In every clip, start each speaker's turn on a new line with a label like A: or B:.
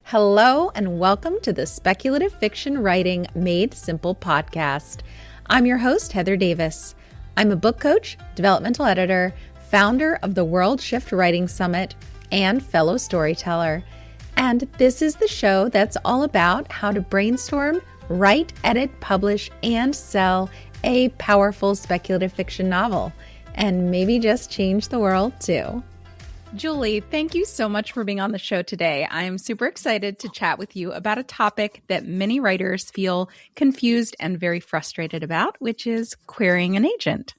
A: Hello and welcome to the Speculative Fiction Writing Made Simple podcast. I'm your host, Heather Davis. I'm a book coach, developmental editor, founder of the World Shift Writing Summit, and fellow storyteller. And this is the show that's all about how to brainstorm, write, edit, publish, and sell a powerful speculative fiction novel, and maybe just change the world too. Julie, thank you so much for being on the show today. I'm super excited to chat with you about a topic that many writers feel confused and very frustrated about, which is querying an agent.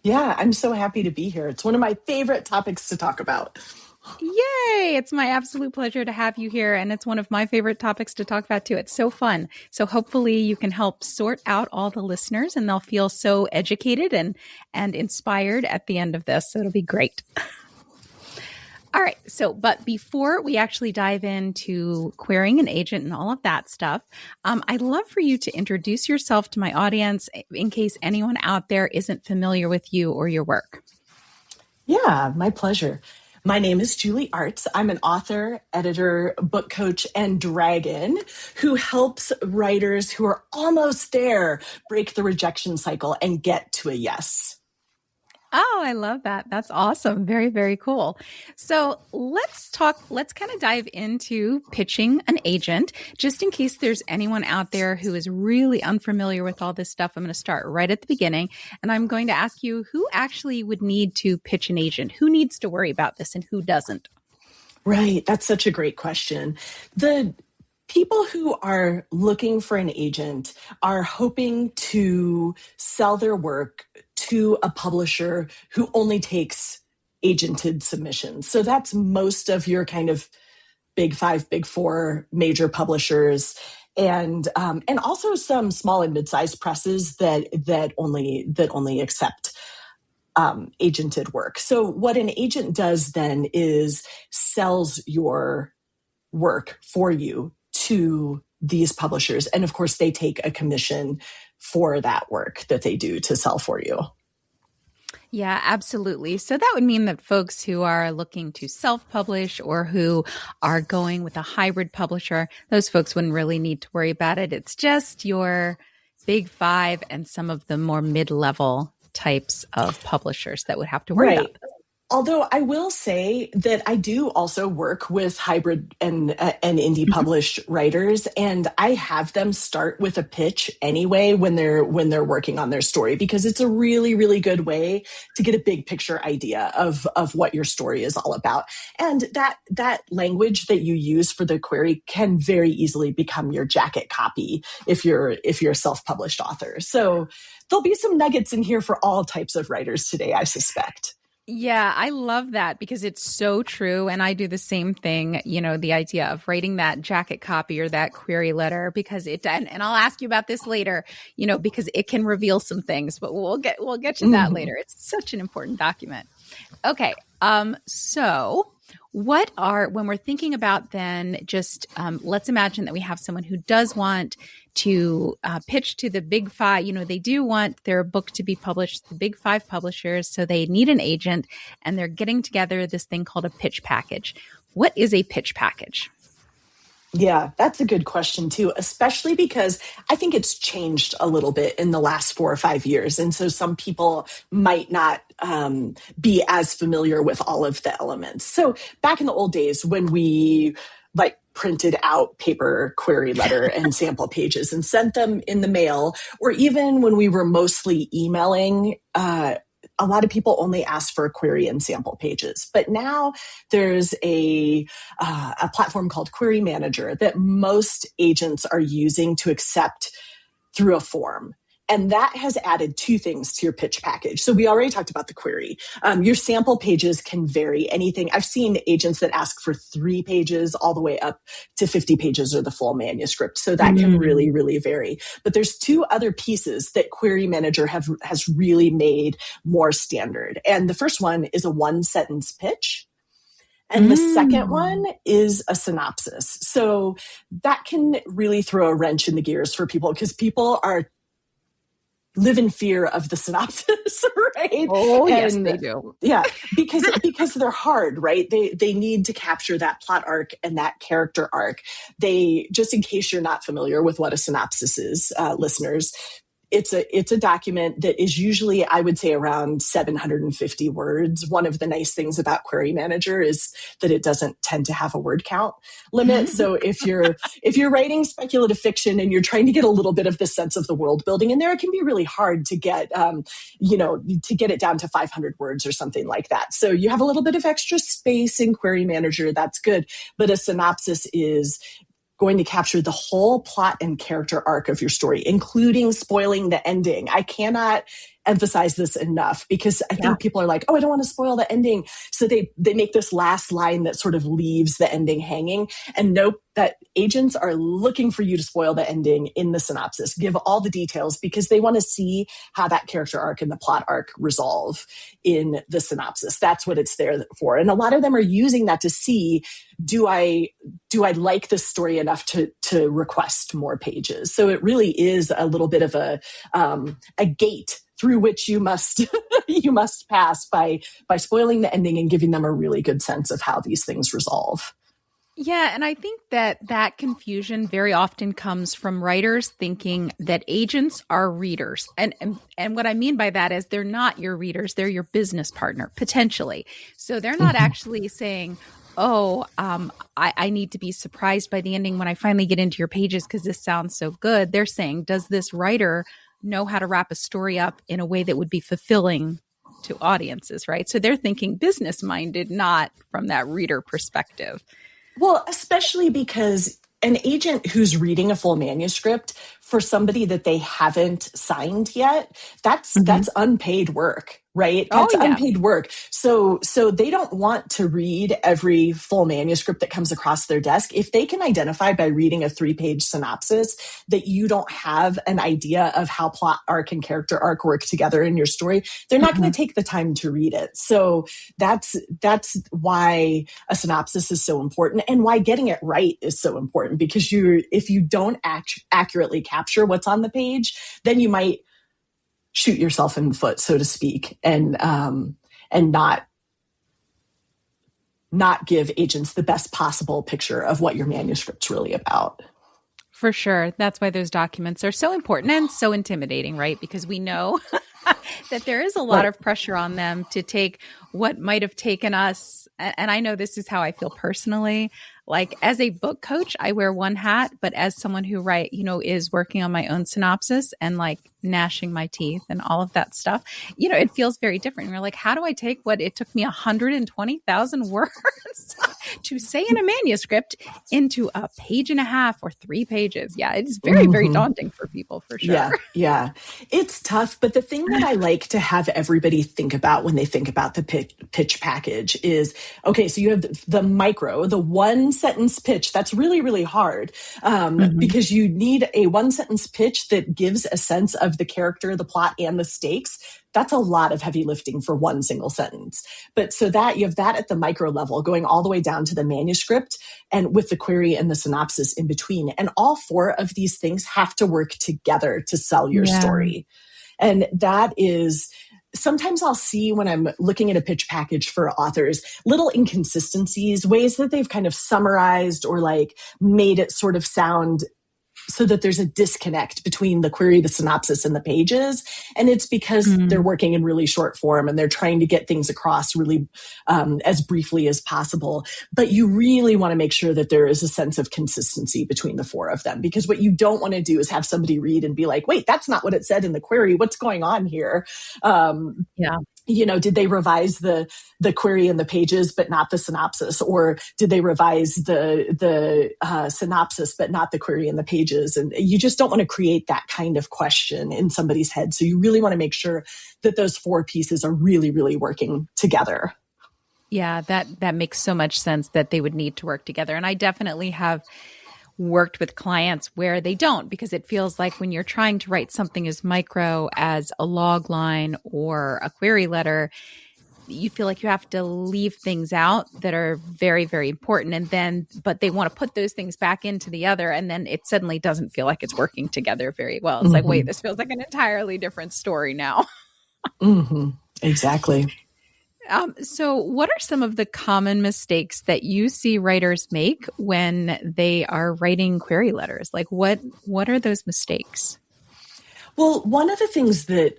B: Yeah, I'm so happy to be here. It's one of my favorite topics to talk about.
A: Yay! It's my absolute pleasure to have you here, and it's one of my favorite topics to talk about too. It's so fun. So hopefully you can help sort out all the listeners and they'll feel so educated and inspired at the end of this. So it'll be great. All right. But before we actually dive into querying an agent and all of that stuff, I'd love for you to introduce yourself to my audience in case anyone out there isn't familiar with you or your work.
B: Yeah, my pleasure. My name is Julie Artz. I'm an author, editor, book coach, and dragon who helps writers who are almost there break the rejection cycle and get to a yes.
A: Oh, I love that. That's awesome. Very, very cool. So let's kind of dive into pitching an agent. Just in case there's anyone out there who is really unfamiliar with all this stuff, I'm going to start right at the beginning. And I'm going to ask you who actually would need to pitch an agent? Who needs to worry about this and who doesn't?
B: Right. That's such a great question. The people who are looking for an agent are hoping to sell their work to a publisher who only takes agented submissions. So that's most of your kind of big five, big four major publishers, and also some small and mid-sized presses that only accept agented work. So what an agent does then is sells your work for you to these publishers. And of course, they take a commission for that work that they do to sell for you.
A: Yeah, absolutely. So that would mean that folks who are looking to self-publish or who are going with a hybrid publisher, those folks wouldn't really need to worry about it. It's just your big five and some of the more mid-level types of publishers that would have to worry about this.
B: Although I will say that I do also work with hybrid and indie published writers, and I have them start with a pitch anyway when they're working on their story, because it's a really, really good way to get a big picture idea of what your story is all about. And that language that you use for the query can very easily become your jacket copy if you're a self-published author. So there'll be some nuggets in here for all types of writers today, I suspect.
A: Yeah, I love that because it's so true. And I do the same thing, the idea of writing that jacket copy or that query letter, because and I'll ask you about this later, because it can reveal some things, but we'll get to that later. It's such an important document. Okay. So when we're thinking about then just, let's imagine that we have someone who does want to pitch to the big five. They do want their book to be published, the big five publishers. So they need an agent and they're getting together this thing called a pitch package. What is a pitch package?
B: Yeah, that's a good question too, especially because I think it's changed a little bit in the last 4 or 5 years. And so some people might not be as familiar with all of the elements. So back in the old days when we printed out paper query letter and sample pages and sent them in the mail, or even when we were mostly emailing, a lot of people only ask for a query and sample pages. But now there's a platform called Query Manager that most agents are using to accept through a form. And that has added 2 things to your pitch package. So we already talked about the query. Your sample pages can vary anything. I've seen agents that ask for 3 pages all the way up to 50 pages or the full manuscript. So that can really, really vary. But there's 2 other pieces that Query Manager has really made more standard. And the first one is a 1-sentence pitch. And the second one is a synopsis. So that can really throw a wrench in the gears for people because people are live in fear of the synopsis, right?
A: Oh, yes, they do.
B: Yeah, because they're hard, right? They need to capture that plot arc and that character arc. They, just in case you're not familiar with what a synopsis is, listeners, it's a document that is usually, I would say, around 750 words. One of the nice things about Query Manager is that it doesn't tend to have a word count limit. So if you're writing speculative fiction and you're trying to get a little bit of the sense of the world building in there, it can be really hard to get to get it down to 500 words or something like that. So you have a little bit of extra space in Query Manager. That's good. But a synopsis is going to capture the whole plot and character arc of your story, including spoiling the ending. I cannot emphasize this enough because I think people are like, oh, I don't want to spoil the ending. So they make this last line that sort of leaves the ending hanging. And nope, that agents are looking for you to spoil the ending in the synopsis. Give all the details because they want to see how that character arc and the plot arc resolve in the synopsis. That's what it's there for. And a lot of them are using that to see, do I like this story enough to request more pages? So it really is a little bit of a gate through which you must pass by spoiling the ending and giving them a really good sense of how these things resolve.
A: Yeah, and I think that confusion very often comes from writers thinking that agents are readers. And what I mean by that is they're not your readers, they're your business partner, potentially. So they're not actually saying, I need to be surprised by the ending when I finally get into your pages because this sounds so good. They're saying, does this writer know how to wrap a story up in a way that would be fulfilling to audiences, right? So they're thinking business minded, not from that reader perspective.
B: Well, especially because an agent who's reading a full manuscript for somebody that they haven't signed yet, that's unpaid work, right? That's unpaid work. So they don't want to read every full manuscript that comes across their desk. If they can identify by reading a 3-page synopsis that you don't have an idea of how plot arc and character arc work together in your story, they're not going to take the time to read it. So that's why a synopsis is so important and why getting it right is so important, because if you don't accurately capture what's on the page, then you might shoot yourself in the foot, so to speak, and not give agents the best possible picture of what your manuscript's really about.
A: For sure. That's why those documents are so important and so intimidating, right? Because we know that there is a lot of pressure on them to take what might have taken us. And I know this is how I feel personally. Like as a book coach, I wear one hat, but as someone who is working on my own synopsis and like gnashing my teeth and all of that stuff, it feels very different. You're like, how do I take what it took me 120,000 words to say in a manuscript into a page and a half or 3 pages? Yeah, it's very, very daunting for people, for sure.
B: Yeah. It's tough. But the thing that I like to have everybody think about when they think about the pitch package is, okay, so you have the micro, the 1-sentence pitch. That's really, really hard because you need a 1-sentence pitch that gives a sense of the character, the plot, and the stakes. That's a lot of heavy lifting for one single sentence. But so that you have that at the micro level, going all the way down to the manuscript and with the query and the synopsis in between. And all 4 of these things have to work together to sell your story. And that is, sometimes I'll see when I'm looking at a pitch package for authors, little inconsistencies, ways that they've kind of summarized or like made it sort of sound so that there's a disconnect between the query, the synopsis, and the pages. And it's because they're working in really short form and they're trying to get things across really as briefly as possible. But you really want to make sure that there is a sense of consistency between the 4 of them, because what you don't want to do is have somebody read and be like, wait, that's not what it said in the query. What's going on here? Did they revise the query and the pages, but not the synopsis? Or did they revise the synopsis, but not the query and the pages? And you just don't want to create that kind of question in somebody's head. So you really want to make sure that those 4 pieces are really, really working together.
A: Yeah, that makes so much sense that they would need to work together. And I definitely have worked with clients where they don't, because it feels like when you're trying to write something as micro as a log line or a query letter, you feel like you have to leave things out that are very, very important. And then, but they want to put those things back into the other. And then it suddenly doesn't feel like it's working together very well. It's like, wait, this feels like an entirely different story now.
B: Exactly.
A: So what are some of the common mistakes that you see writers make when they are writing query letters? Like what are those mistakes?
B: Well, one of the things that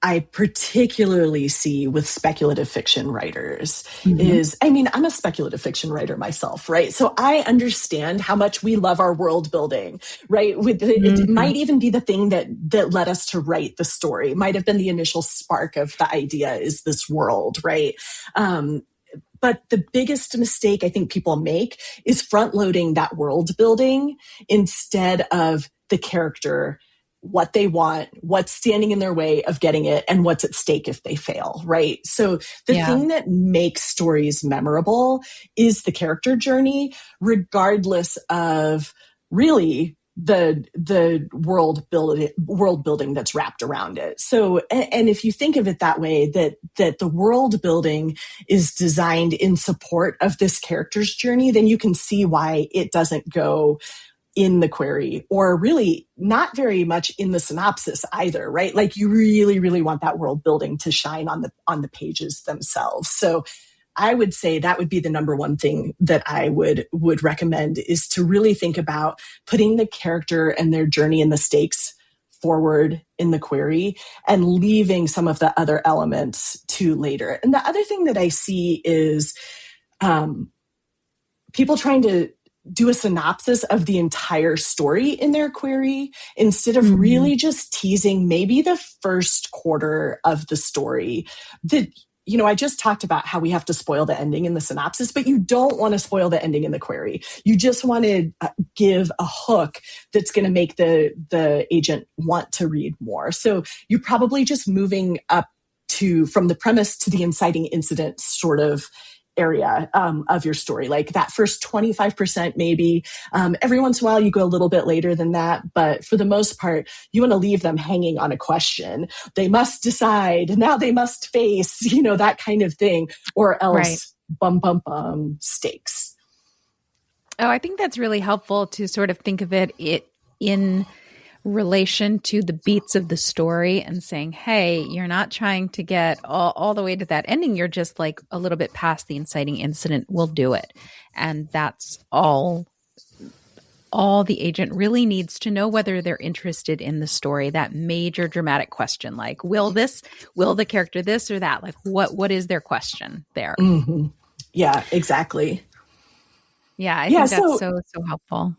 B: I particularly see with speculative fiction writers is, I mean, I'm a speculative fiction writer myself, right? So I understand how much we love our world building, right? It might even be the thing that led us to write the story. It might have been the initial spark of the idea is this world, right? But the biggest mistake I think people make is front loading that world building instead of the character, what they want, what's standing in their way of getting it, and what's at stake if they fail, right? So the thing that makes stories memorable is the character journey, regardless of really the world building that's wrapped around it. So, and if you think of it that way, that the world building is designed in support of this character's journey, then you can see why it doesn't go in the query, or really not very much in the synopsis either, right? Like you really, really want that world building to shine on the pages themselves. So I would say that would be the number one thing that I would recommend, is to really think about putting the character and their journey and the stakes forward in the query and leaving some of the other elements to later. And the other thing that I see is people trying to do a synopsis of the entire story in their query instead of really just teasing maybe the first quarter of the story. I just talked about how we have to spoil the ending in the synopsis, but you don't want to spoil the ending in the query. You just want to give a hook that's going to make the agent want to read more. So you're probably just moving up from the premise to the inciting incident sort of area of your story, like that first 25% maybe. Every once in a while you go a little bit later than that, but for the most part, you want to leave them hanging on a question. They must decide, now they must face, that kind of thing, or else bum, stakes.
A: Oh, I think that's really helpful to sort of think of it in relation to the beats of the story and saying, hey, you're not trying to get all the way to that ending. You're just like a little bit past the inciting incident. We'll do it. And that's all the agent really needs to know, whether they're interested in the story. That major dramatic question, like, will the character this or that? Like, what is their question there?
B: Yeah, exactly.
A: Yeah, I think that's so helpful.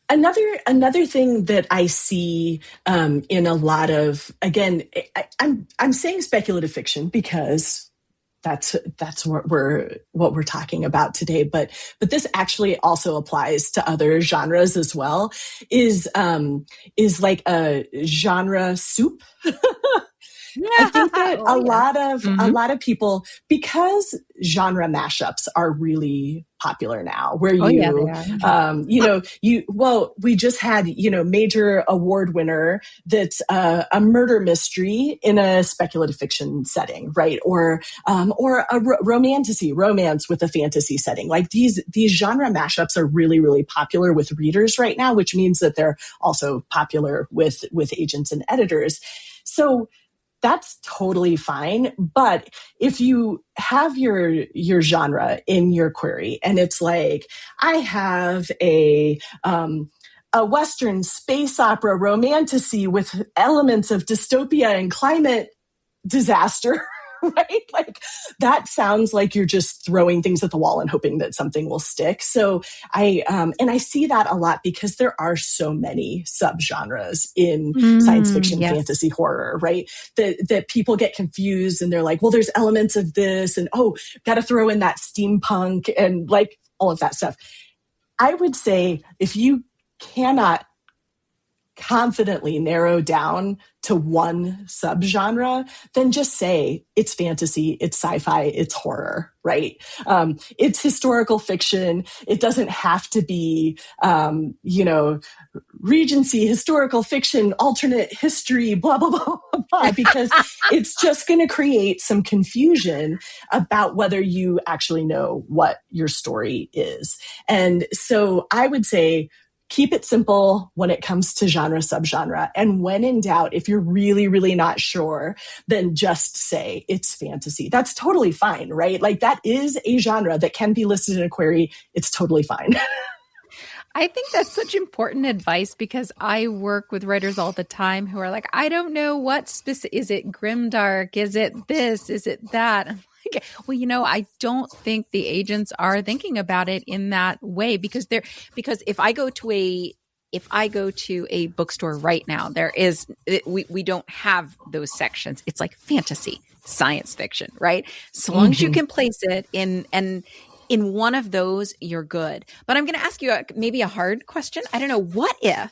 B: Another thing that I see in a lot of, again, I'm saying speculative fiction because that's what we're talking about today, but this actually also applies to other genres as well. Is like a genre soup. I think that a lot of people, because genre mashups are really popular now, where we just had, major award winner that's a murder mystery in a speculative fiction setting, right? Or a romance with a fantasy setting. Like these genre mashups are really, really popular with readers right now, which means that they're also popular with agents and editors. So that's totally fine. But if you have your genre in your query and it's like, I have a Western space opera romantasy with elements of dystopia and climate disaster, right? Like that sounds like you're just throwing things at the wall and hoping that something will stick. So I see that a lot because there are so many subgenres in science fiction, fantasy, horror, right? That people get confused and they're like, well, there's elements of this and, got to throw in that steampunk and like all of that stuff. I would say if you cannot confidently narrow down to one subgenre, then just say it's fantasy, it's sci-fi, it's horror, right? It's historical fiction. It doesn't have to be, Regency, historical fiction, alternate history, blah, blah, blah, blah, because it's just going to create some confusion about whether you actually know what your story is. And so I would say, keep it simple when it comes to genre, subgenre. And when in doubt, if you're really, really not sure, then just say it's fantasy. That's totally fine, right? Like that is a genre that can be listed in a query. It's totally fine.
A: I think that's such important advice because I work with writers all the time who are like, I don't know what specific, is it grimdark? Is it this? Is it that? I'm like, well, I don't think the agents are thinking about it in that way because if I go to a bookstore right now, we don't have those sections. It's like fantasy, science fiction, right? So long as you can place it in one of those, you're good. But I'm going to ask you maybe a hard question. I don't know. What if,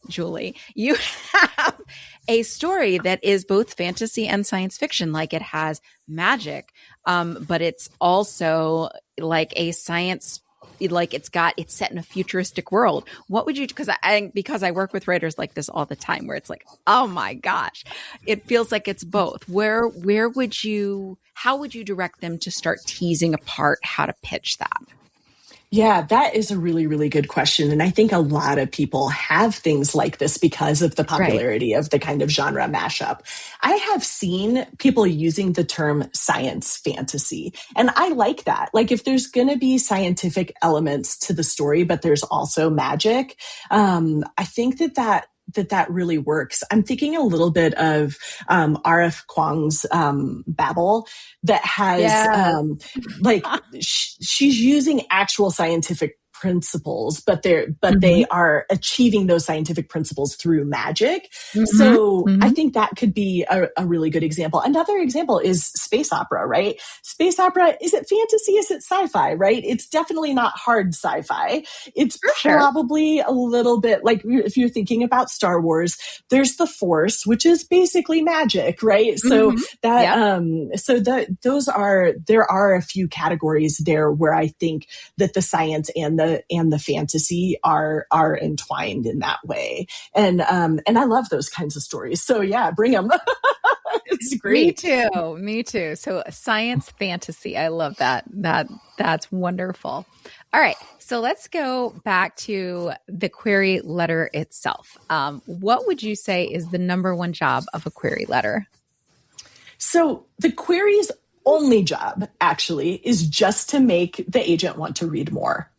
A: Julie, you have a story that is both fantasy and science fiction, like it has magic, but it's also like a science, like it's set in a futuristic world. What would you, because I work with writers like this all the time where it's like, oh my gosh, it feels like it's both. How would you direct them to start teasing apart how to pitch that?
B: Yeah, that is a really, really good question. And I think a lot of people have things like this because of the popularity of the kind of genre mashup. I have seen people using the term science fantasy. And I like that. Like if there's going to be scientific elements to the story, but there's also magic, I think that really works. I'm thinking a little bit of R.F. Kuang's Babel that has she's using actual scientific principles, but they are achieving those scientific principles through magic. So I think that could be a really good example. Another example is space opera, right? Space opera, is it fantasy? Is it sci-fi, right? It's definitely not hard sci-fi. It's probably a little bit like if you're thinking about Star Wars, there's the Force, which is basically magic, right? So there are a few categories there where I think that the science and the fantasy are entwined in that way. And I love those kinds of stories. So yeah, bring them. It's great.
A: Me too. So science fantasy. I love that. That's wonderful. All right. So let's go back to the query letter itself. What would you say is the number one job of a query letter?
B: So the query's only job actually is just to make the agent want to read more.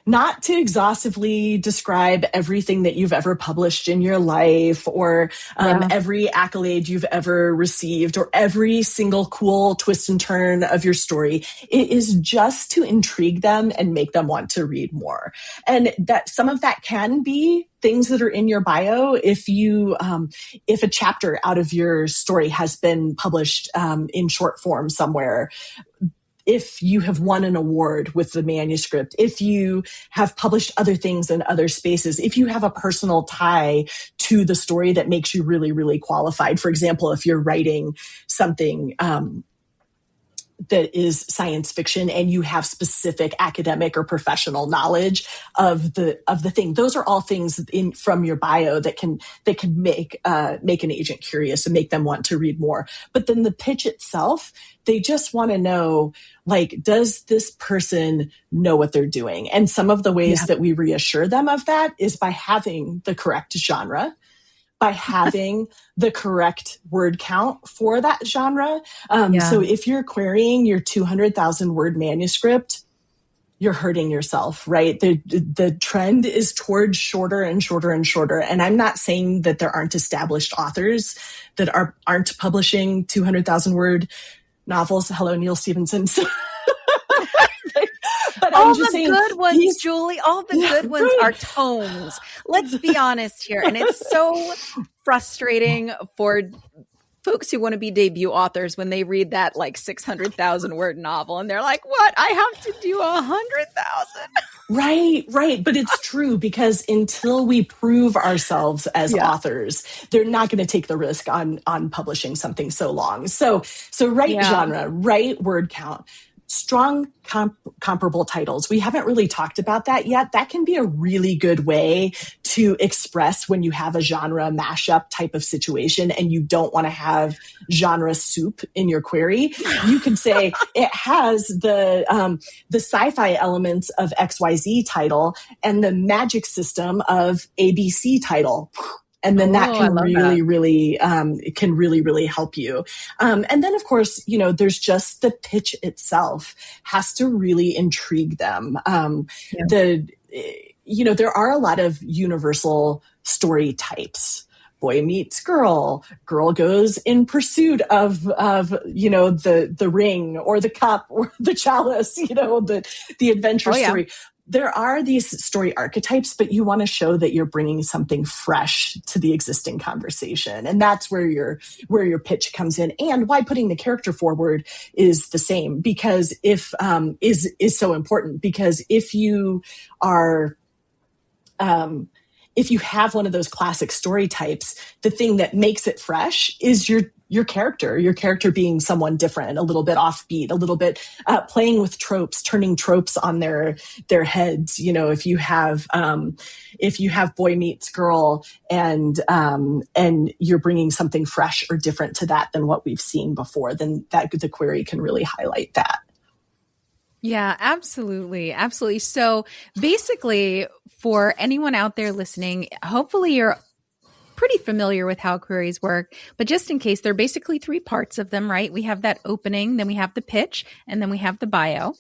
B: Not to exhaustively describe everything that you've ever published in your life or every accolade you've ever received or every single cool twist and turn of your story. It is just to intrigue them and make them want to read more. And that some of that can be things that are in your bio. If a chapter out of your story has been published in short form somewhere, if you have won an award with the manuscript, if you have published other things in other spaces, if you have a personal tie to the story that makes you really, really qualified. For example, if you're writing something that is science fiction and you have specific academic or professional knowledge of the thing, those are all things from your bio that can make an agent curious and make them want to read more. But then the pitch itself, they just want to know, like, does this person know what they're doing? And some of the ways that we reassure them of that is by having the correct genre, by having the correct word count for that genre. So if you're querying your 200,000 word manuscript, you're hurting yourself, right? The trend is towards shorter and shorter and shorter. And I'm not saying that there aren't established authors that aren't publishing 200,000 word novels. Hello, Neil Stephenson. But
A: all the good ones, Julie, all the good ones are tomes. Let's be honest here. And it's so frustrating for folks who want to be debut authors when they read that like 600,000 word novel and they're like, what? I have to do 100,000.
B: Right. But it's true, because until we prove ourselves as authors, they're not going to take the risk on publishing something so long. So right genre, right word count, strong comparable titles. We haven't really talked about that yet. That can be a really good way to express when you have a genre mashup type of situation and you don't want to have genre soup in your query. You can say it has the sci-fi elements of XYZ title and the magic system of ABC title. And then that can really help you. And then, of course, there's just the pitch itself has to really intrigue them. There are a lot of universal story types. Boy meets girl, girl goes in pursuit of the ring or the cup or the chalice, the adventure story. There are these story archetypes, but you want to show that you're bringing something fresh to the existing conversation. And that's where your pitch comes in, and why putting the character forward is the same, because is so important, because if you are, if you have one of those classic story types, the thing that makes it fresh is your character being someone different, a little bit offbeat, a little bit playing with tropes, turning tropes on their heads. If you have boy meets girl and you're bringing something fresh or different to that than what we've seen before, then the query can really highlight that.
A: Yeah, absolutely. Absolutely. So basically, for anyone out there listening, hopefully you're pretty familiar with how queries work, but just in case, there are basically three parts of them, right? We have that opening, then we have the pitch, and then we have the bio.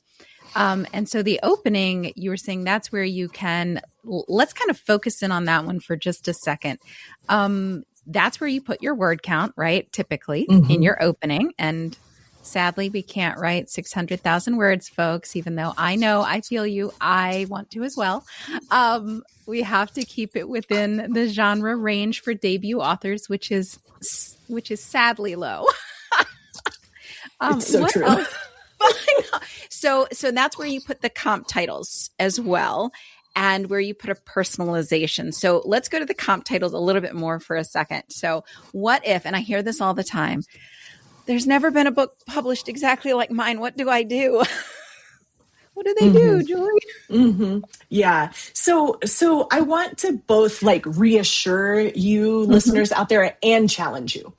A: And so the opening, you were saying that's where you can, let's kind of focus in on that one for just a second. That's where you put your word count, right? Typically in your opening. And sadly, we can't write 600,000 words, folks, even though I feel you, I want to as well. We have to keep it within the genre range for debut authors, which is sadly low.
B: It's so true.
A: So that's where you put the comp titles as well, and where you put a personalization. So let's go to the comp titles a little bit more for a second. So what if, and I hear this all the time, there's never been a book published exactly like mine. What do I do? What do they do, Julie?
B: Yeah. So I want to both reassure you listeners out there and challenge you.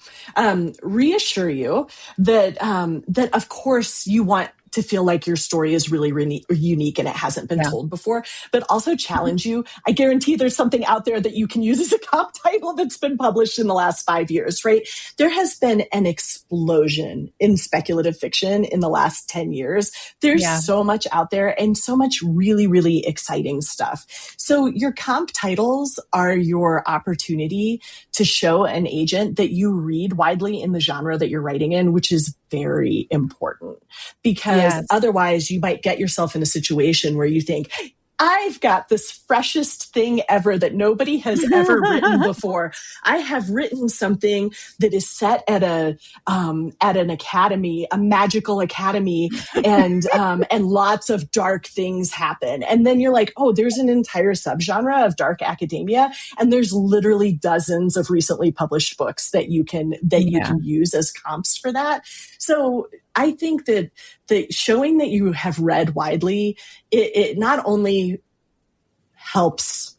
B: Reassure you that that of course you want to feel like your story is really unique and it hasn't been told before, but also challenge you. I guarantee there's something out there that you can use as a comp title that's been published in the last 5 years, right? There has been an explosion in speculative fiction in the last 10 years. There's so much out there and so much really, really exciting stuff. So your comp titles are your opportunity to show an agent that you read widely in the genre that you're writing in, which is very important, because otherwise you might get yourself in a situation where you think, I've got this freshest thing ever that nobody has ever written before. I have written something that is set at an academy, a magical academy, and lots of dark things happen. And then you're like, oh, there's an entire subgenre of dark academia, and there's literally dozens of recently published books that you can use as comps for that. So I think that showing that you have read widely, it not only helps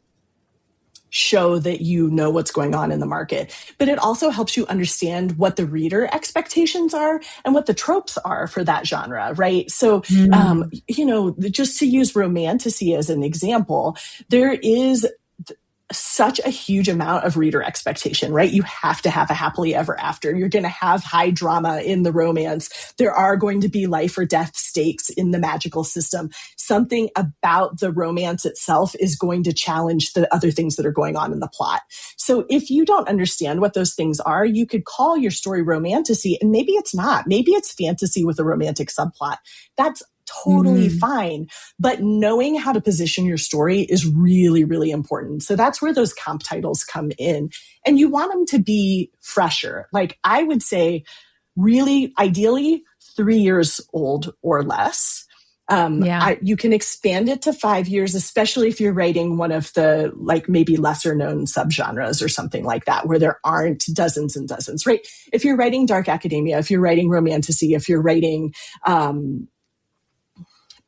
B: show that you know what's going on in the market, but it also helps you understand what the reader expectations are and what the tropes are for that genre, right? So, just to use romantasy as an example, there is such a huge amount of reader expectation, right? You have to have a happily ever after. You're going to have high drama in the romance. There are going to be life or death stakes in the magical system. Something about the romance itself is going to challenge the other things that are going on in the plot. So if you don't understand what those things are, you could call your story romantasy, and maybe it's not. Maybe it's fantasy with a romantic subplot. That's totally fine. But knowing how to position your story is really, really important. So that's where those comp titles come in. And you want them to be fresher. Like I would say, really, ideally, 3 years old or less. You can expand it to 5 years, especially if you're writing one of the like maybe lesser known subgenres or something like that, where there aren't dozens and dozens, right? If you're writing dark academia, if you're writing romantasy, if you're writing,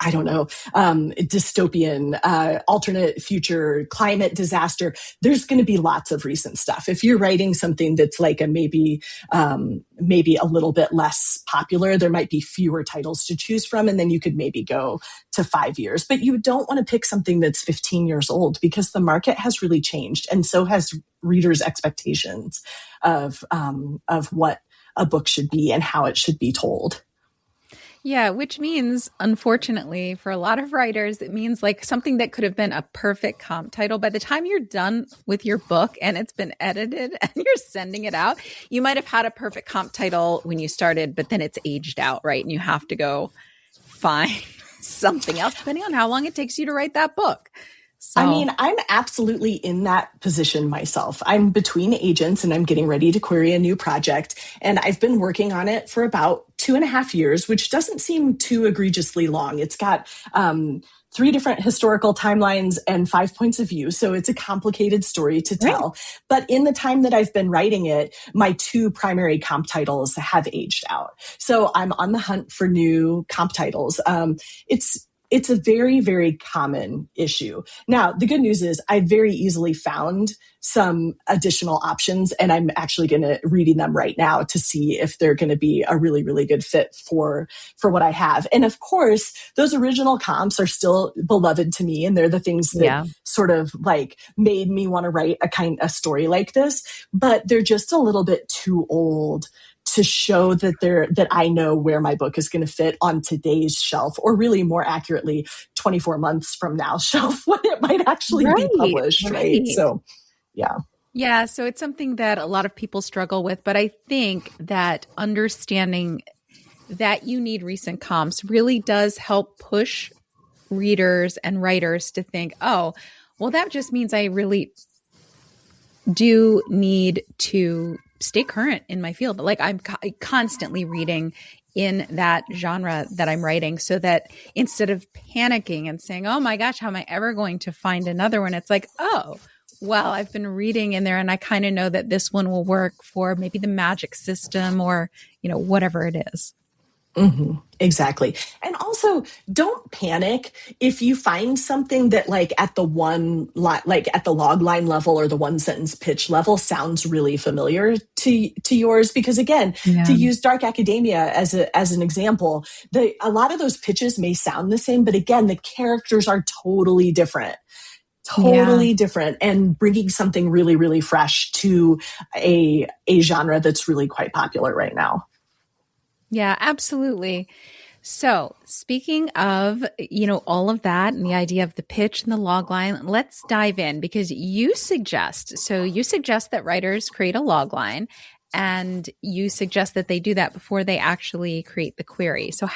B: dystopian, alternate future, climate disaster, there's going to be lots of recent stuff. If you're writing something that's like a maybe a little bit less popular, there might be fewer titles to choose from, and then you could maybe go to 5 years. But you don't want to pick something that's 15 years old because the market has really changed, and so has readers' expectations of what a book should be and how it should be told.
A: Yeah, which means, unfortunately, for a lot of writers, it means like something that could have been a perfect comp title. By the time you're done with your book and it's been edited and you're sending it out, you might have had a perfect comp title when you started, but then it's aged out, right? And you have to go find something else, depending on how long it takes you to write that book. So.
B: I mean, I'm absolutely in that position myself. I'm between agents and I'm getting ready to query a new project. And I've been working on it for about 2.5 years, which doesn't seem too egregiously long. It's got 3 different historical timelines and 5 points of view. So it's a complicated story to tell. Right. But in the time that I've been writing it, my 2 primary comp titles have aged out. So I'm on the hunt for new comp titles. It's a very, very common issue. Now, the good news is I very easily found some additional options, and I'm actually reading them right now to see if they're going to be a really, really good fit for what I have. And of course, those original comps are still beloved to me, and they're the things that sort of like made me want to write a story like this, but they're just a little bit too old to show that I know where my book is going to fit on today's shelf, or really more accurately, 24 months from now shelf when it might actually be published, right? So, yeah.
A: Yeah, so it's something that a lot of people struggle with, but I think that understanding that you need recent comps really does help push readers and writers to think, oh, well, that just means I really do need to stay current in my field. Like I'm constantly reading in that genre that I'm writing, so that instead of panicking and saying, oh my gosh, how am I ever going to find another one? It's like, oh, well, I've been reading in there and I kind of know that this one will work for maybe the magic system or, whatever it is.
B: Mm-hmm. Exactly. And also don't panic if you find something that like at the logline level or the one sentence pitch level sounds really familiar to yours, because again, to use dark academia as an example, a lot of those pitches may sound the same, but again, the characters are totally different. Different, and bringing something really, really fresh to a genre that's really quite popular right now.
A: Yeah, absolutely. So speaking of, all of that and the idea of the pitch and the logline, let's dive in, because you suggest that writers create a logline, and you suggest that they do that before they actually create the query. So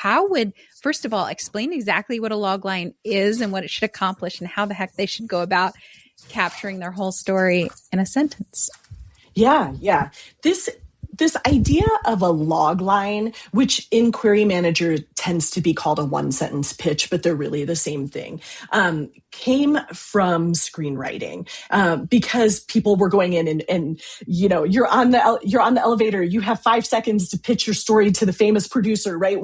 A: first of all, explain exactly what a logline is and what it should accomplish and how the heck they should go about capturing their whole story in a sentence.
B: Yeah. This idea of a log line, which in Query Manager tends to be called a one-sentence pitch, but they're really the same thing, came from screenwriting, because people were going in and you're on the elevator, you have 5 seconds to pitch your story to the famous producer, right?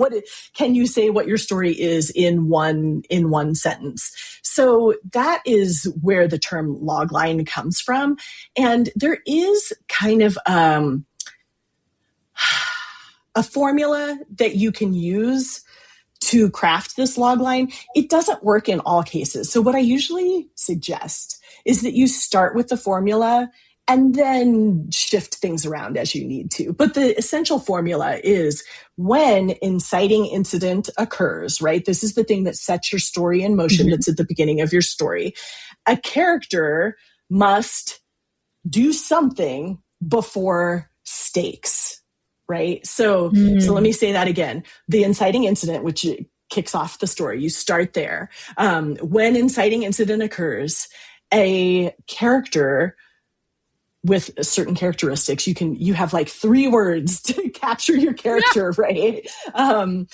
B: Can you say what your story is in one sentence? So that is where the term log line comes from, and there is kind of a formula that you can use to craft this logline. It doesn't work in all cases. So what I usually suggest is that you start with the formula and then shift things around as you need to. But the essential formula is when inciting incident occurs, right? This is the thing that sets your story in motion. That's at the beginning of your story. A character must do something before stakes. Right. So let me say that again. The inciting incident, which kicks off the story. You start there. When inciting incident occurs, a character with certain characteristics, you have like 3 words to capture your character, right? A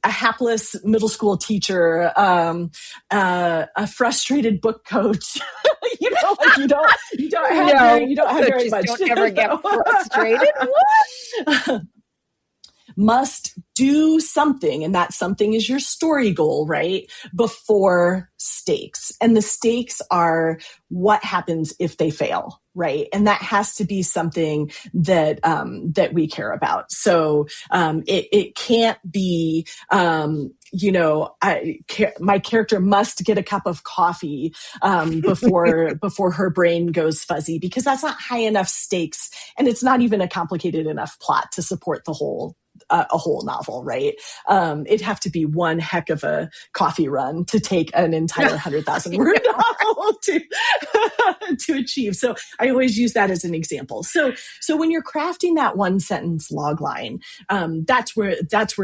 B: hapless middle school teacher, a frustrated book coach. You don't have very much.
A: Don't ever get frustrated. What?
B: Must do something, and that something is your story goal, right? Before stakes. And the stakes are what happens if they fail, right? And that has to be something that that we care about. So it can't be my character must get a cup of coffee before her brain goes fuzzy, because that's not high enough stakes, and it's not even a complicated enough plot to support a whole novel, right? It'd have to be one heck of a coffee run to take an entire 100,000 word novel to achieve. So I always use that as an example. So when you're crafting that one sentence log line, that's where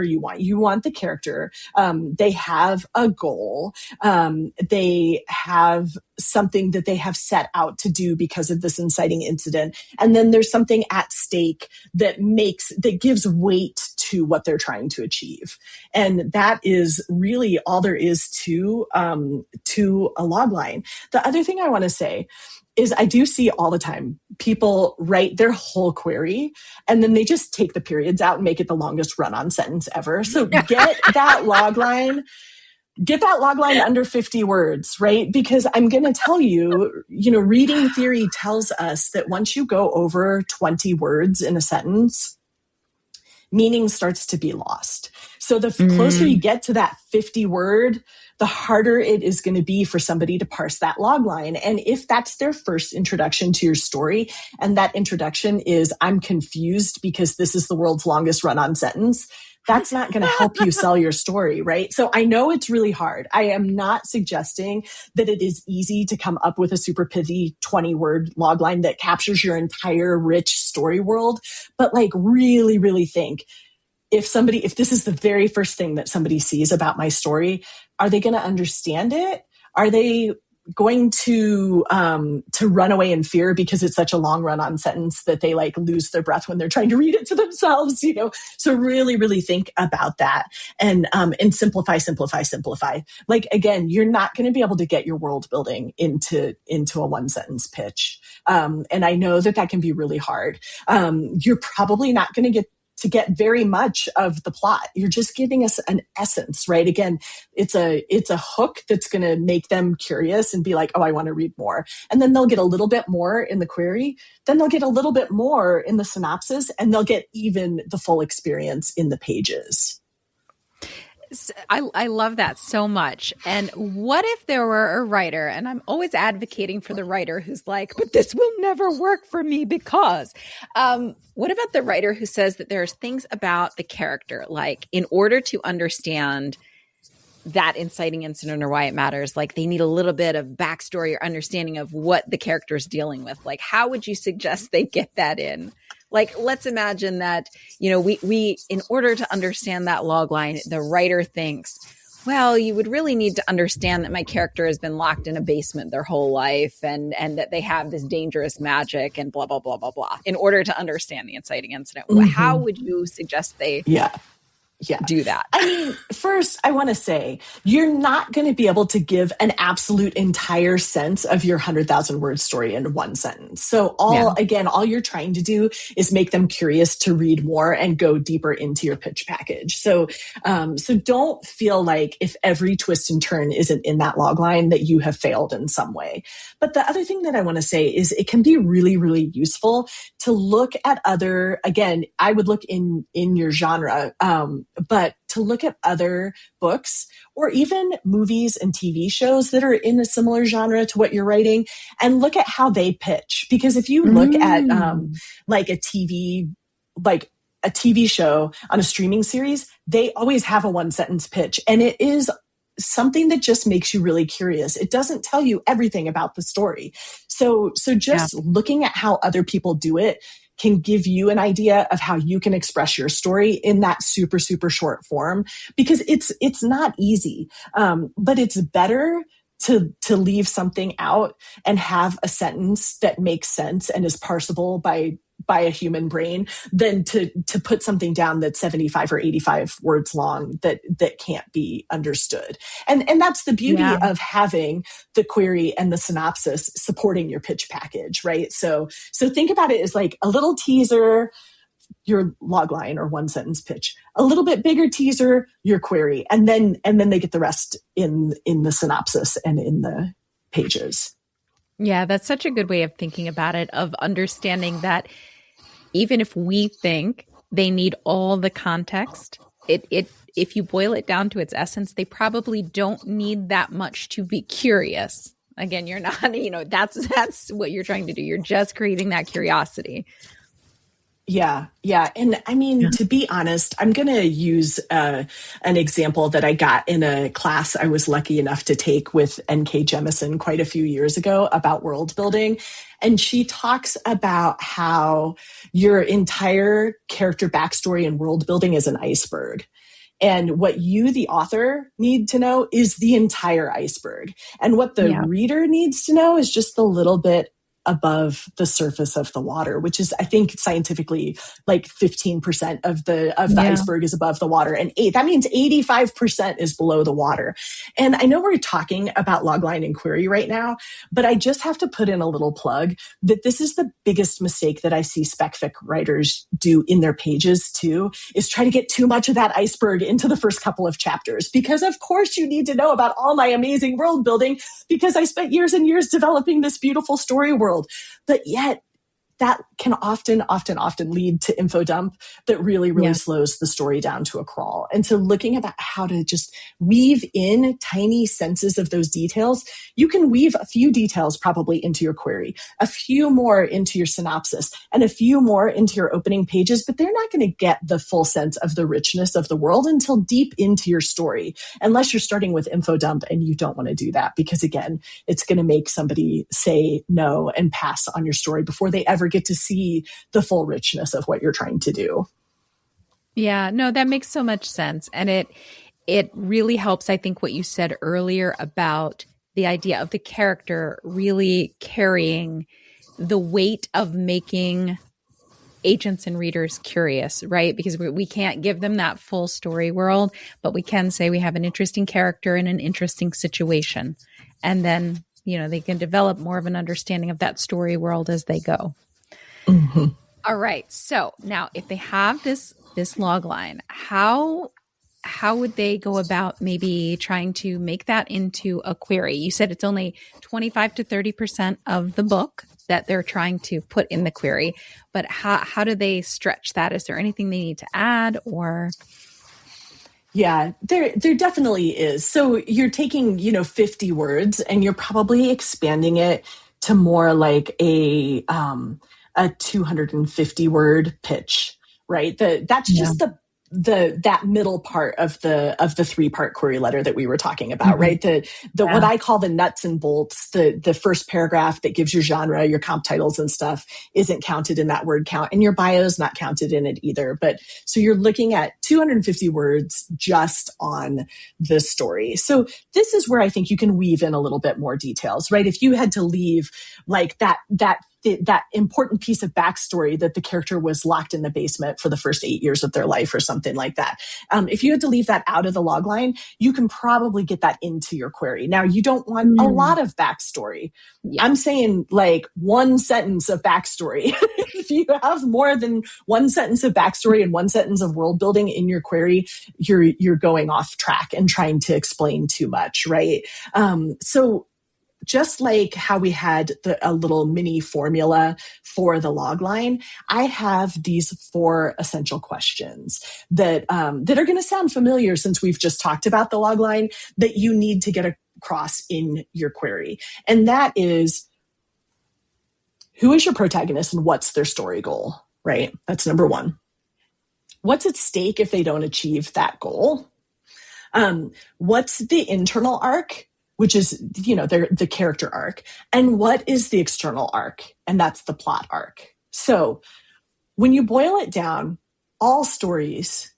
B: you want the character. They have a goal. They have something that they have set out to do because of this inciting incident. And then there's something at stake that gives weight to what they're trying to achieve. And that is really all there is to a log line. The other thing I want to say is I do see all the time people write their whole query and then they just take the periods out and make it the longest run-on sentence ever. So get that log line under 50 words, right? Because I'm going to tell you, reading theory tells us that once you go over 20 words in a sentence, meaning starts to be lost. So the closer you get to that 50 word, the harder it is going to be for somebody to parse that log line. And if that's their first introduction to your story, and that introduction is, I'm confused because this is the world's longest run-on sentence, that's not going to help you sell your story, right? So I know it's really hard. I am not suggesting that it is easy to come up with a super pithy 20-word logline that captures your entire rich story world. But like really, really think, if this is the very first thing that somebody sees about my story, are they going to understand it? Are they going to run away in fear because it's such a long run-on sentence that they like lose their breath when they're trying to read it to themselves, So really, really think about that and simplify. Like, again, you're not going to be able to get your world building into a one sentence pitch. And I know that can be really hard. You're probably not going to get very much of the plot. You're just giving us an essence, right? Again, it's a hook that's going to make them curious and be like, oh, I want to read more. And then they'll get a little bit more in the query. Then they'll get a little bit more in the synopsis, and they'll get even the full experience in the pages.
A: I love that so much. And what if there were a writer, and I'm always advocating for the writer who's like, but this will never work for me because, what about the writer who says that there's things about the character, like in order to understand that inciting incident or why it matters, like they need a little bit of backstory or understanding of what the character is dealing with. Like, how would you suggest they get that in? Like, let's imagine that, we in order to understand that log line, the writer thinks, well, you would really need to understand that my character has been locked in a basement their whole life and that they have this dangerous magic and blah, blah, blah, blah, blah, in order to understand the inciting incident. Mm-hmm. How would you suggest they do that?
B: I mean, first, I want to say you're not going to be able to give an absolute entire sense of your 100,000 word story in one sentence. So all you're trying to do is make them curious to read more and go deeper into your pitch package. So don't feel like if every twist and turn isn't in that log line that you have failed in some way. But the other thing that I want to say is it can be really, really useful to look at I would look in your genre, but to look at other books or even movies and TV shows that are in a similar genre to what you're writing and look at how they pitch. Because if you look at like a TV show on a streaming series, they always have a one sentence pitch, and it is something that just makes you really curious. It doesn't tell you everything about the story. So just looking at how other people do it can give you an idea of how you can express your story in that super, super short form, because it's not easy. But it's better to leave something out and have a sentence that makes sense and is parsable by a human brain than to put something down that's 75 or 85 words long that can't be understood. And that's the beauty of having the query and the synopsis supporting your pitch package, right? So think about it as like a little teaser, your logline or one sentence pitch, a little bit bigger teaser, your query, and then they get the rest in the synopsis and in the pages.
A: Yeah, that's such a good way of thinking about it, of understanding that even if we think they need all the context, if you boil it down to its essence, they probably don't need that much to be curious. Again, you're not, that's what you're trying to do. You're just creating that curiosity.
B: Yeah. And I mean, to be honest, I'm going to use an example that I got in a class I was lucky enough to take with N.K. Jemisin quite a few years ago about world building. And she talks about how your entire character backstory and world building is an iceberg. And what you, the author, need to know is the entire iceberg. And what the reader needs to know is just a little bit above the surface of the water, which is, I think, scientifically like 15% of the iceberg is above the water. And that means 85% is below the water. And I know we're talking about logline and query right now, but I just have to put in a little plug that this is the biggest mistake that I see spec fic writers do in their pages too, is try to get too much of that iceberg into the first couple of chapters. Because of course you need to know about all my amazing world building, because I spent years and years developing this beautiful story world. But yet that can often lead to info dump that really slows the story down to a crawl. And so looking about how to just weave in tiny senses of those details, you can weave a few details probably into your query, a few more into your synopsis, and a few more into your opening pages, but they're not going to get the full sense of the richness of the world until deep into your story, unless you're starting with info dump, and you don't want to do that because, again, it's going to make somebody say no and pass on your story before they ever get to see the full richness of what you're trying to do.
A: Yeah, no, that makes so much sense. And it really helps, I think, what you said earlier about the idea of the character really carrying the weight of making agents and readers curious, right? Because we can't give them that full story world, but we can say we have an interesting character in an interesting situation. And then, they can develop more of an understanding of that story world as they go.
B: Mm-hmm.
A: All right. So now if they have this log line, how would they go about maybe trying to make that into a query? You said it's only 25 to 30% of the book that they're trying to put in the query, but how do they stretch that? Is there anything they need to add or?
B: Yeah, there definitely is. So you're taking, 50 words and you're probably expanding it to more like a 250 word pitch, right? That's just that middle part of the 3-part query letter that we were talking about, right? What I call the nuts and bolts, the first paragraph that gives your genre, your comp titles and stuff isn't counted in that word count, and your bio is not counted in it either. But so you're looking at 250 words just on the story. So this is where I think you can weave in a little bit more details, right? If you had to leave like that important piece of backstory that the character was locked in the basement for the first 8 years of their life or something like that. If you had to leave that out of the logline, you can probably get that into your query. Now, you don't want a lot of backstory. Yeah. I'm saying like one sentence of backstory. If you have more than one sentence of backstory and one sentence of world building in your query, you're going off track and trying to explain too much, right? So just like how we had a little mini formula for the logline, I have these 4 essential questions that are going to sound familiar since we've just talked about the logline that you need to get across in your query. And that is, who is your protagonist and what's their story goal, right? That's number 1. What's at stake if they don't achieve that goal? What's the internal arc? Which is, the character arc. And what is the external arc? And that's the plot arc. So when you boil it down, all stories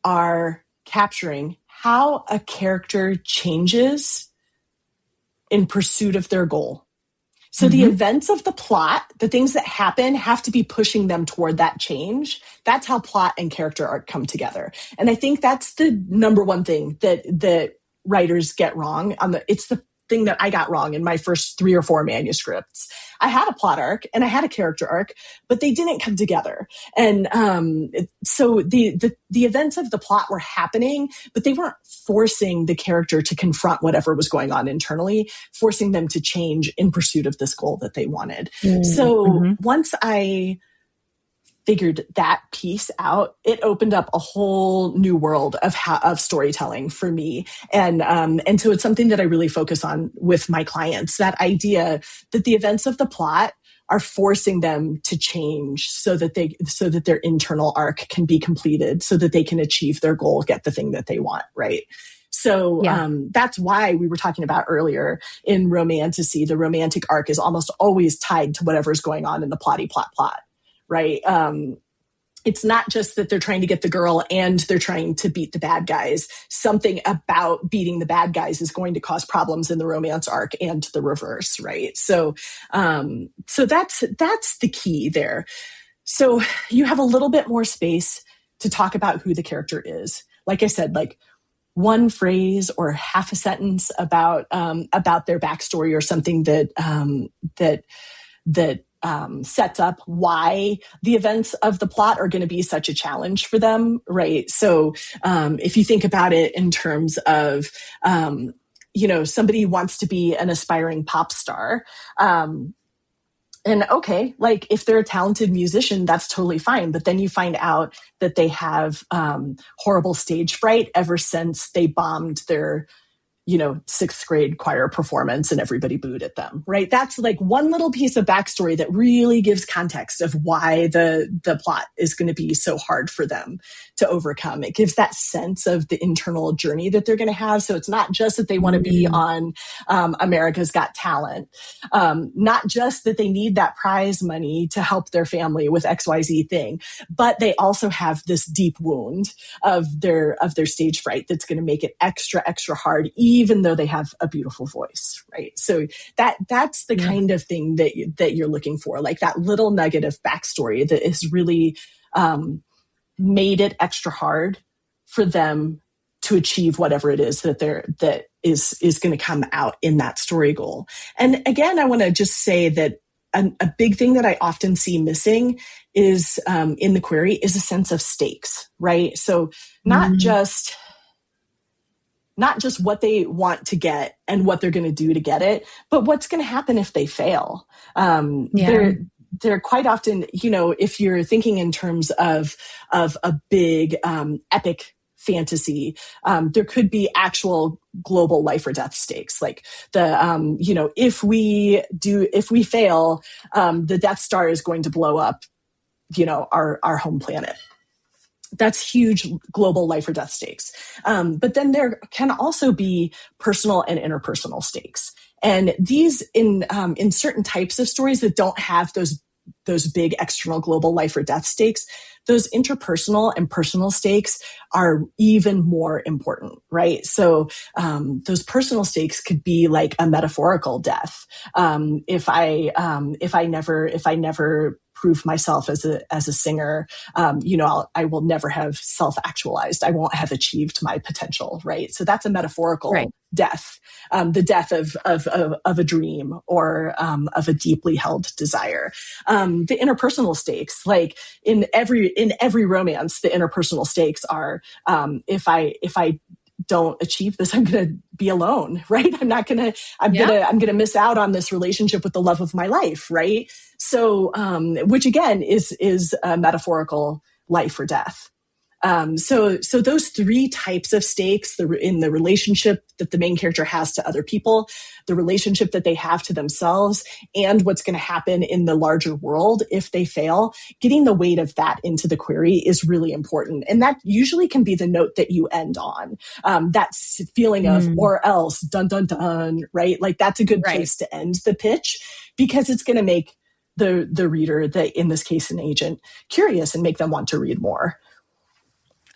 B: are capturing how a character changes in pursuit of their goal. So the events of the plot, the things that happen, have to be pushing them toward that change. That's how plot and character arc come together. And I think that's the number one thing that writers get wrong. It's the thing that I got wrong in my first 3 or 4 manuscripts. I had a plot arc and I had a character arc, but they didn't come together. And so the events of the plot were happening, but they weren't forcing the character to confront whatever was going on internally, forcing them to change in pursuit of this goal that they wanted. So once I figured that piece out, it opened up a whole new world of storytelling for me. And so it's something that I really focus on with my clients, that idea that the events of the plot are forcing them to change so that their internal arc can be completed, so that they can achieve their goal, get the thing that they want, right? So that's why we were talking about earlier in romanticy, the romantic arc is almost always tied to whatever's going on in the plot, right? It's not just that they're trying to get the girl and they're trying to beat the bad guys. Something about beating the bad guys is going to cause problems in the romance arc and the reverse, right? So that's the key there. So you have a little bit more space to talk about who the character is. Like I said, like one phrase or half a sentence about their backstory or something that sets up why the events of the plot are going to be such a challenge for them, right? So if you think about it in terms of, somebody wants to be an aspiring pop star, and okay, like if they're a talented musician, that's totally fine. But then you find out that they have horrible stage fright ever since they bombed their 6th grade choir performance and everybody booed at them, right? That's like one little piece of backstory that really gives context of why the plot is going to be so hard for them to overcome. It gives that sense of the internal journey that they're going to have. So it's not just that they want to be on America's Got Talent, not just that they need that prize money to help their family with XYZ thing, but they also have this deep wound of their stage fright that's going to make it extra, extra hard, even though they have a beautiful voice, right? So that's the kind of thing that you're looking for, like that little nugget of backstory that is really made it extra hard for them to achieve whatever it is that is going to come out in that story goal. And again, I want to just say that a big thing that I often see missing is in the query is a sense of stakes, right? So not just what they want to get and what they're going to do to get it, but what's going to happen if they fail. They're quite often, if you're thinking in terms of a big epic fantasy, there could be actual global life or death stakes. Like if we fail, the Death Star is going to blow up, our home planet. That's huge global life or death stakes. But then there can also be personal and interpersonal stakes. And these in certain types of stories that don't have those big external global life or death stakes, those interpersonal and personal stakes are even more important, right? So those personal stakes could be like a metaphorical death. If I never prove myself as a singer, I will never have self-actualized. I won't have achieved my potential, right? So that's a metaphorical death, the death of a dream or of a deeply held desire. The interpersonal stakes, like in every romance, the interpersonal stakes are if I don't achieve this, I'm going to be alone, right? I'm going to miss out on this relationship with the love of my life, right? So, which again is a metaphorical life or death. So those 3 types of stakes, in the relationship that the main character has to other people, the relationship that they have to themselves, and what's going to happen in the larger world if they fail, getting the weight of that into the query is really important. And that usually can be the note that you end on. That feeling of, or else, dun, dun, dun, right? Like that's a good place to end the pitch, because it's going to make the reader, in this case, an agent, curious and make them want to read more.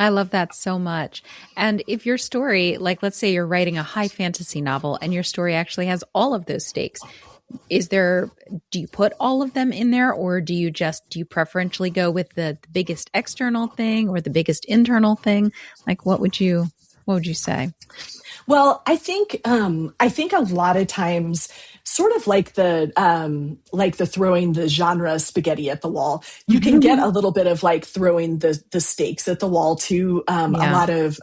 A: I love that so much. And if your story, like let's say you're writing a high fantasy novel and your story actually has all of those stakes, do you put all of them in there, or do you preferentially go with the biggest external thing or the biggest internal thing? Like what would you say?
B: Well, I think a lot of times, sort of like the throwing the genre spaghetti at the wall, you can get a little bit of like throwing the stakes at the wall too. A lot of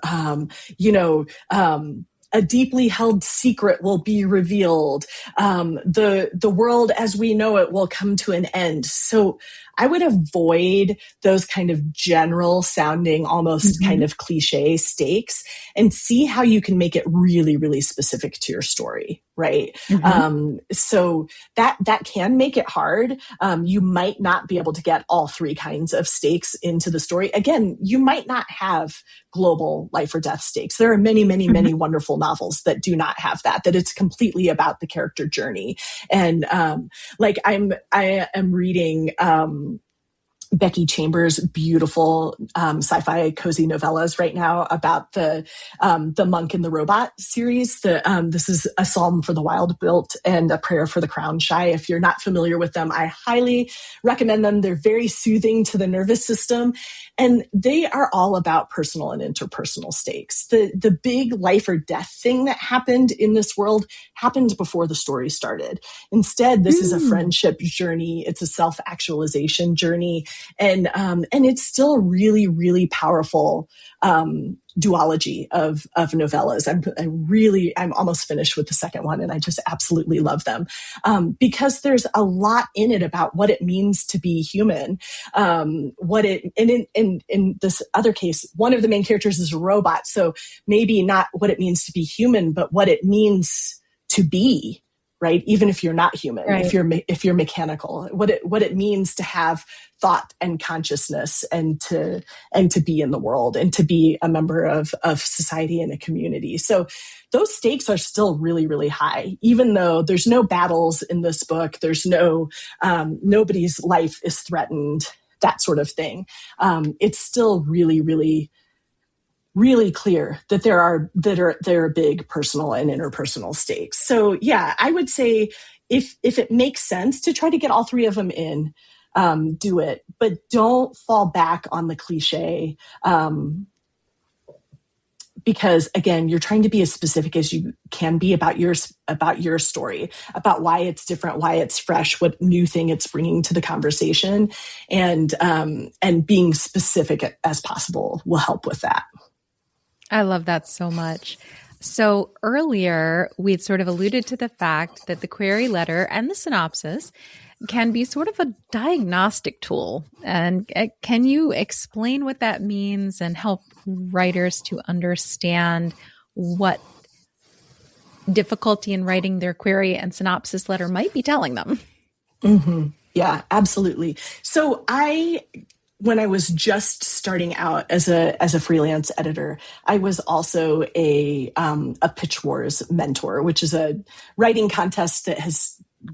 B: a deeply held secret will be revealed. The world as we know it will come to an end. So I would avoid those kind of general sounding, almost kind of cliche stakes, and see how you can make it really, really specific to your story, right? So that can make it hard. You might not be able to get all three kinds of stakes into the story. Again, you might not have global life or death stakes. There are many, many, many wonderful novels that do not have that it's completely about the character journey. And I am reading Becky Chambers' beautiful sci-fi cozy novellas right now about the Monk and the Robot series. This is a psalm for the wild built and a prayer for the crown shy. If you're not familiar with them, I highly recommend them. They're very soothing to the nervous system, and they are all about personal and interpersonal stakes. The big life or death thing that happened in this world happened before the story started. Instead, this is a friendship journey. It's a self-actualization journey. And it's still a really, really powerful duology of novellas. I'm almost finished with the second one, and I just absolutely love them because there's a lot in it about what it means to be human. In this other case, one of the main characters is a robot, so maybe not what it means to be human, but what it means to be. Right, even if you're not human,
A: right.
B: if you're mechanical, what it means to have thought and consciousness, and to be in the world, and to be a member of society and a community. So those stakes are still really, really high, even though there's no battles in this book. There's no nobody's life is threatened, that sort of thing. It's still really, really, really clear that there are big personal and interpersonal stakes. So yeah, I would say if it makes sense to try to get all three of them in, do it, but don't fall back on the cliche, because again, you're trying to be as specific as you can be about your story, about why it's different, why it's fresh, what new thing it's bringing to the conversation, and being specific as possible will help with that.
A: I love that so much. So earlier, we'd sort of alluded to the fact that the query letter and the synopsis can be sort of a diagnostic tool. And can you explain what that means and help writers to understand what difficulty in writing their query and synopsis letter might be telling them?
B: Mm-hmm. Yeah, absolutely. So when I was just starting out as a freelance editor, I was also a Pitch Wars mentor, which is a writing contest that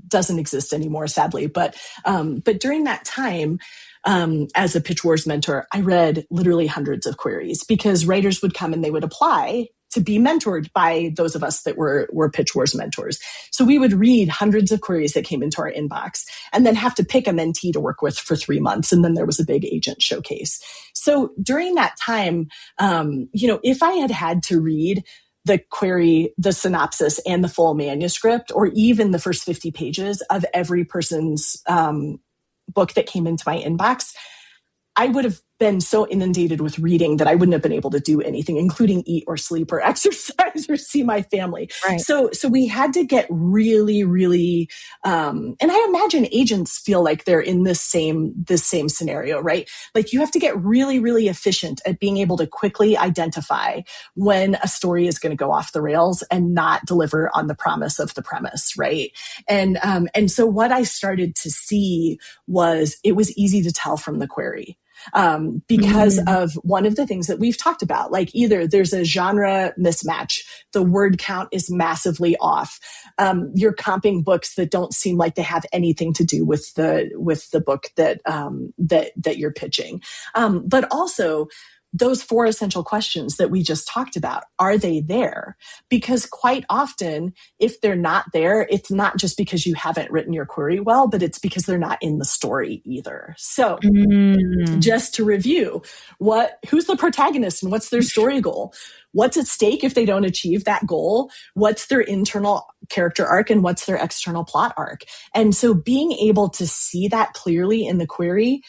B: doesn't exist anymore, sadly. But during that time, as a Pitch Wars mentor, I read literally hundreds of queries because writers would come and they would apply to be mentored by those of us that were Pitch Wars mentors. So we would read hundreds of queries that came into our inbox and then have to pick a mentee to work with for 3 months. And then there was a big agent showcase. So during that time, if I had to read the query, the synopsis, and the full manuscript, or even the first 50 pages of every person's book that came into my inbox, I would have been so inundated with reading that I wouldn't have been able to do anything, including eat or sleep or exercise or see my family.
A: Right.
B: So we had to get really, really, and I imagine agents feel like they're in this same scenario, right? Like you have to get really, really efficient at being able to quickly identify when a story is going to go off the rails and not deliver on the promise of the premise, right? And so what I started to see was it was easy to tell from the query. because of one of the things that we've talked about. Like either there's a genre mismatch, the word count is massively off. You're comping books that don't seem like they have anything to do with the book that you're pitching. But also, those 4 essential questions that we just talked about, are they there? Because quite often, if they're not there, it's not just because you haven't written your query well, but it's because they're not in the story either. So just to review, who's the protagonist and what's their story goal? What's at stake if they don't achieve that goal? What's their internal character arc and what's their external plot arc? And so being able to see that clearly in the query,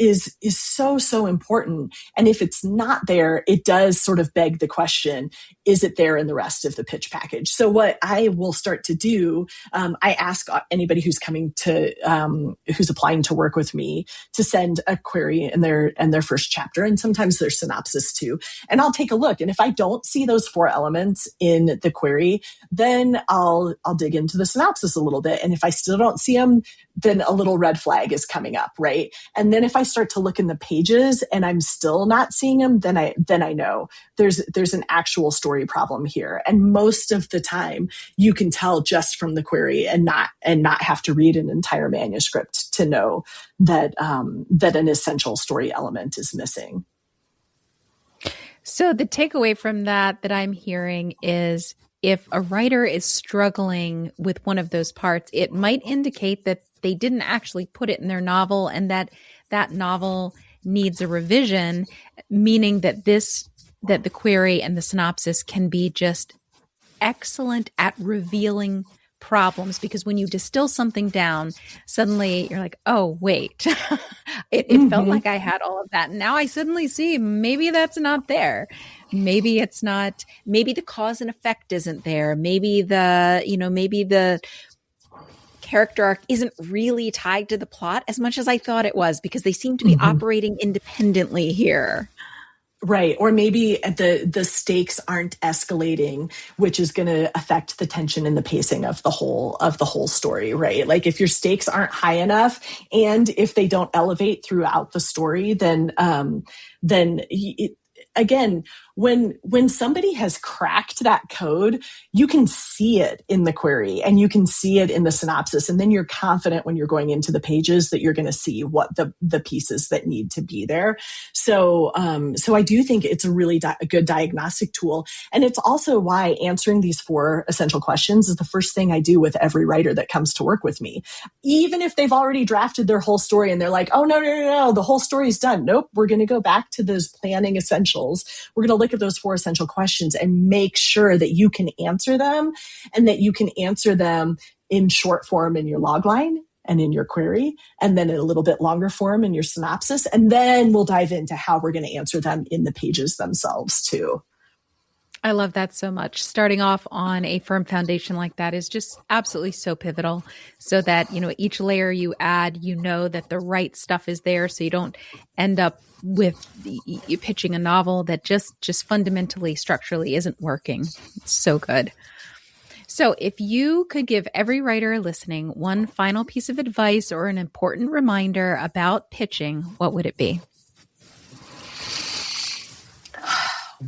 B: is so important. And if it's not there, it does sort of beg the question, is it there in the rest of the pitch package? So what I will start to do, I ask anybody who's coming to, who's applying to work with me to send a query in their first chapter, and sometimes their synopsis too. And I'll take a look. And if I don't see those 4 elements in the query, then I'll dig into the synopsis a little bit. And if I still don't see them, then a little red flag is coming up, right? And then if I start to look in the pages and I'm still not seeing them, then I know there's an actual story problem here. And most of the time you can tell just from the query and not have to read an entire manuscript to know that an essential story element is missing.
A: So the takeaway from that I'm hearing is, if a writer is struggling with one of those parts, it might indicate that they didn't actually put it in their novel, and that novel needs a revision, meaning that the query and the synopsis can be just excellent at revealing problems, because when you distill something down, suddenly you're like, oh, wait, it felt like I had all of that. And now I suddenly see maybe that's not there. Maybe it's not, maybe the cause and effect isn't there. Maybe the character arc isn't really tied to the plot as much as I thought it was, because they seem to be operating independently here.
B: Right. Or maybe the stakes aren't escalating, which is going to affect the tension and the pacing of the whole story, right? Like if your stakes aren't high enough and if they don't elevate throughout the story, then again, when somebody has cracked that code, you can see it in the query and you can see it in the synopsis. And then you're confident when you're going into the pages that you're going to see what the pieces that need to be there. So I do think it's a really a good diagnostic tool. And it's also why answering these 4 essential questions is the first thing I do with every writer that comes to work with me. Even if they've already drafted their whole story and they're like, oh, no, the whole story is done. Nope, we're going to go back to those planning essentials. We're going to look at those 4 essential questions and make sure that you can answer them, and that you can answer them in short form in your logline and in your query, and then in a little bit longer form in your synopsis. And then we'll dive into how we're going to answer them in the pages themselves too.
A: I love that so much. Starting off on a firm foundation like that is just absolutely so pivotal, so that, each layer you add, that the right stuff is there, so you don't end up with you pitching a novel that just fundamentally, structurally isn't working. It's so good. So if you could give every writer listening one final piece of advice or an important reminder about pitching, what would it be?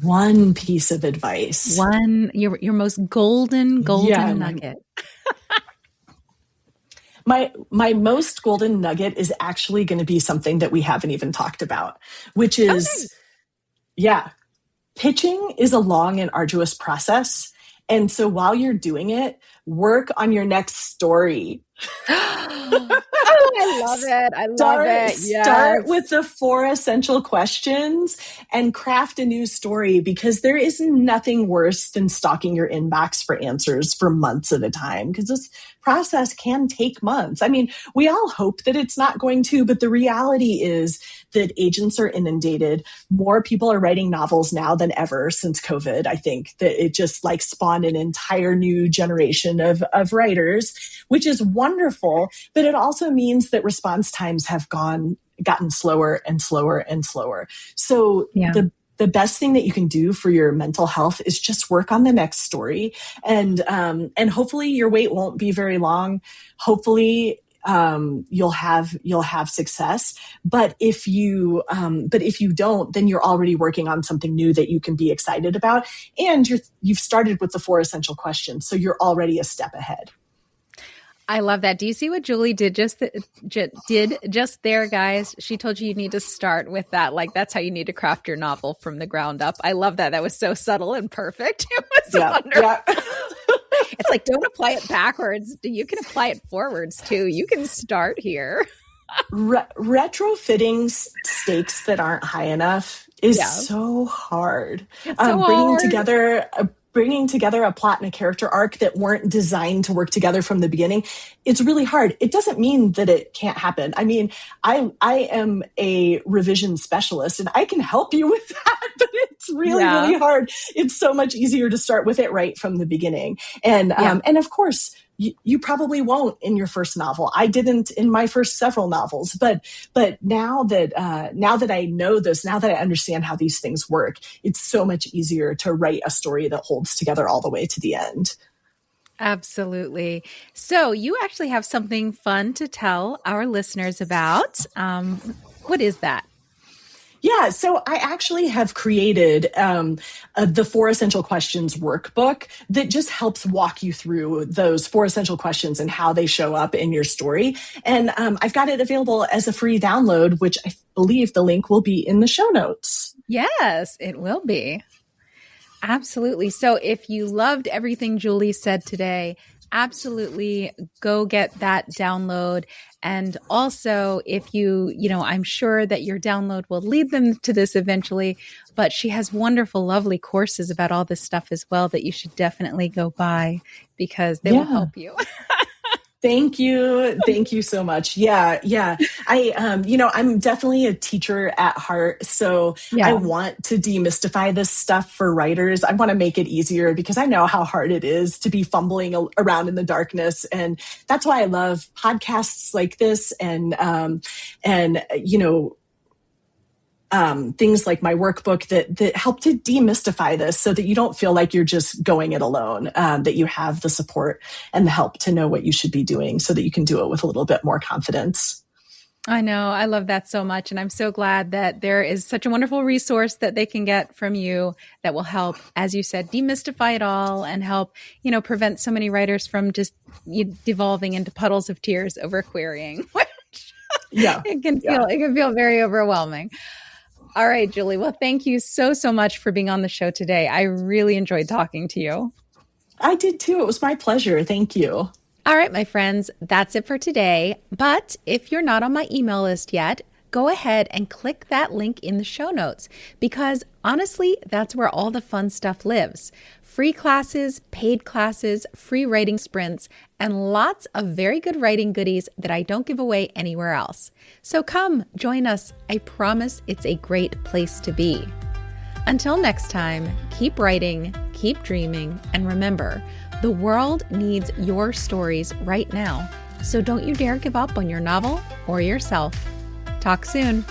B: One piece of advice.
A: Your most golden nugget.
B: My most golden nugget is actually going to be something that we haven't even talked about, which is, pitching is a long and arduous process. And so while you're doing it, work on your next story.
A: I love it. Yes.
B: Start with the 4 essential questions and craft a new story, because there is nothing worse than stalking your inbox for answers for months at a time, because this process can take months. I mean, we all hope that it's not going to, but the reality is that agents are inundated. More people are writing novels now than ever since COVID. I think that it just spawned an entire new generation of writers, which is wonderful, but it also means that response times have gotten slower and slower and slower. So the best thing that you can do for your mental health is just work on the next story. And hopefully your wait won't be very long. Hopefully you'll have success. But if you don't, then you're already working on something new that you can be excited about, and you've started with the 4 essential questions, so you're already a step ahead.
A: I love that. Do you see what Julie did just there, guys? She told you need to start with that. Like, that's how you need to craft your novel from the ground up. I love that. That was so subtle and perfect. It was wonderful. Yeah. It's like, don't apply it backwards. You can apply it forwards too. You can start here.
B: Retrofitting stakes that aren't high enough is so hard.
A: It's so hard.
B: Bringing together a plot and a character arc that weren't designed to work together from the beginning, it's really hard. It doesn't mean that it can't happen. I mean, I am a revision specialist and I can help you with that, but it's really hard. It's so much easier to start with it right from the beginning. And of course, you probably won't in your first novel. I didn't in my first several novels, but now that I know this, now that I understand how these things work, it's so much easier to write a story that holds together all the way to the end.
A: Absolutely. So you actually have something fun to tell our listeners about. What is that?
B: Yeah, so I actually have created the 4 Essential Questions workbook that just helps walk you through those 4 essential questions and how they show up in your story. And I've got it available as a free download, which I believe the link will be in the show notes.
A: Yes, it will be. Absolutely. So if you loved everything Julie said today, absolutely go get that download. And also, if I'm sure that your download will lead them to this eventually, but she has wonderful, lovely courses about all this stuff as well that you should definitely go buy because they will help you.
B: Thank you. Thank you so much. Yeah. I'm definitely a teacher at heart. So I want to demystify this stuff for writers. I want to make it easier because I know how hard it is to be fumbling around in the darkness. And that's why I love podcasts like this and things like my workbook that help to demystify this so that you don't feel like you're just going it alone, that you have the support and the help to know what you should be doing so that you can do it with a little bit more confidence.
A: I know. I love that so much. And I'm so glad that there is such a wonderful resource that they can get from you that will help, as you said, demystify it all and help, prevent so many writers from just devolving into puddles of tears over querying, which it can feel very overwhelming. All right, Julie. Well, thank you so much for being on the show today. I really enjoyed talking to you.
B: I did too. It was my pleasure. Thank you.
A: All right, my friends, that's it for today. But if you're not on my email list yet, go ahead and click that link in the show notes because honestly, that's where all the fun stuff lives. Free classes, paid classes, free writing sprints, and lots of very good writing goodies that I don't give away anywhere else. So come join us. I promise it's a great place to be. Until next time, keep writing, keep dreaming, and remember, the world needs your stories right now. So don't you dare give up on your novel or yourself. Talk soon.